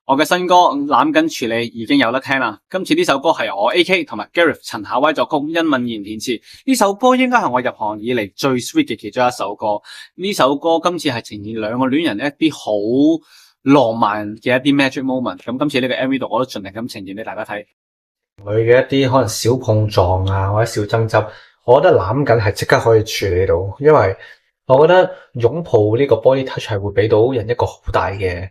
我嘅新歌攬緊處理已經有得聽啦。今次呢首歌係我 AK 同埋 Gareth 陳夏威作曲，殷敏賢填詞。呢首歌應該係我入行以嚟最 sweet 嘅其中一首歌。呢首歌今次係呈現兩個戀人一啲好浪漫嘅一啲 magic moment。咁今次呢個 MV 度我都盡力咁呈現俾大家睇。佢嘅一啲可能小碰撞啊，或者小爭執，我覺得攬緊係即刻可以處理到，因為我覺得擁抱呢個 body touch 係會俾到人一個好大嘅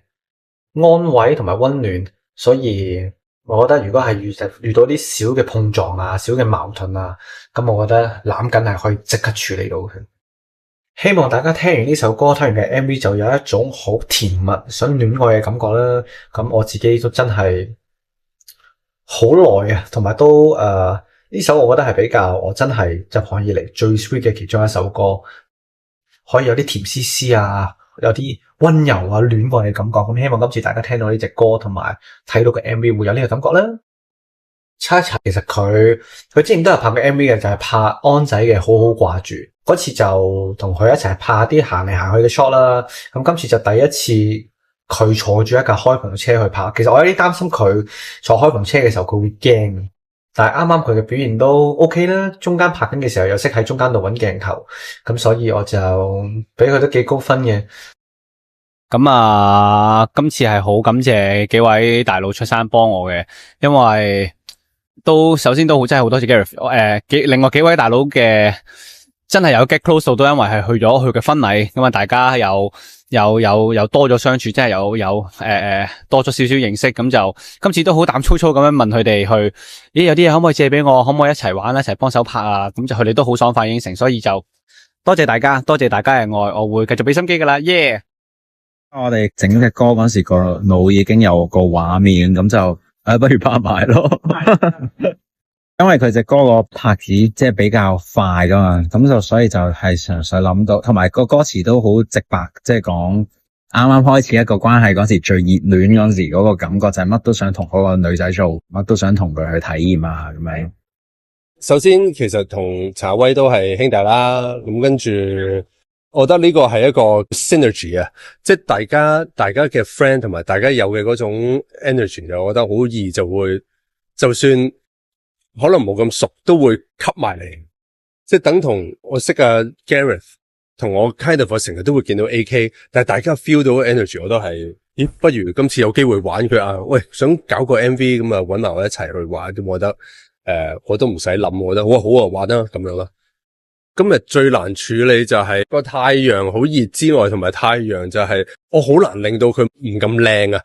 安慰同埋溫暖，所以我覺得如果係遇到啲小嘅碰撞啊、小嘅矛盾啊，咁我覺得攬緊係可以即刻處理到嘅。希望大家聽完呢首歌、聽完嘅 MV 就有一種好甜蜜想戀愛嘅感覺啦。咁我自己都真係好耐啊，同埋都呢首我覺得係比較我真係入行以嚟最 sweet 嘅其中一首歌，可以有啲甜絲絲啊，有啲溫柔啊、戀愛嘅感覺。咁希望今次大家聽到呢隻歌同埋睇到個 MV 會有呢個感覺啦。查查其實佢之前都有拍過 MV 嘅，就係拍安仔嘅好好掛住，嗰次就同佢一齊拍啲行嚟行去嘅 shot 啦。咁今次就第一次佢坐住一架開篷車去拍，其實我有啲擔心佢坐開篷車嘅時候佢會驚，但係啱啱佢嘅表現都 OK 啦。中間拍緊嘅時候又識喺中間度揾鏡頭，咁所以我就俾佢都幾高分嘅。咁啊，今次係好感謝幾位大佬出山幫我嘅，因為首先都真係好多謝 Gareth， 另外幾位大佬嘅真係有 get close 到，都因為係去咗佢嘅婚禮，咁啊大家有多咗相處，真係有多咗少少認識，咁就今次都好膽粗粗咁樣問佢哋去，咦有啲嘢可唔可以借俾我，可唔可以一齊玩一齊幫手拍啊？咁就佢哋都好爽快應承，所以就多謝大家嘅愛，我會繼續俾心機噶啦，耶！我哋整隻歌嗰時個腦已經有個畫面，咁就不如拍埋咯。因為佢隻歌個拍子即係比較快噶嘛，咁就所以就係純粹諗到，同埋個歌詞都好直白，即係講啱啱開始一個關係嗰時最熱戀嗰時嗰個感覺，就係乜都想同嗰個女仔做，乜都想同佢去體驗啊咁樣。首先其實同查威都係兄弟啦，咁跟住我覺得呢個係一個 synergy 啊，即係大家嘅 friend 同埋大家有嘅嗰種 energy， 就我覺得好易就會，就算可能冇咁熟都會吸埋嚟，即係等同我識啊 Gareth 同我 kind of 成日都會見到 AK， 但係大家 feel 到 energy， 我都係咦，不如今次有機會玩佢啊，喂，想搞個 MV 咁啊，搵埋我一齊去玩，咁我覺得我都唔使諗，我覺得好啊，玩啦咁樣啦。今日最難處理就係個太陽好熱之外，同埋太陽就係我好難令到佢唔咁靚啊！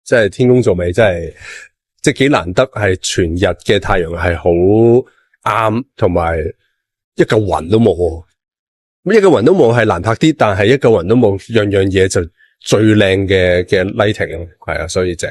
即係天公造美，真係即係幾難得，係全日嘅太陽係好啱，同埋一嚿雲都冇。咁一嚿雲都冇係難拍啲，但係一嚿雲都冇，樣樣嘢就最靚嘅 lighting 係啊，所以正。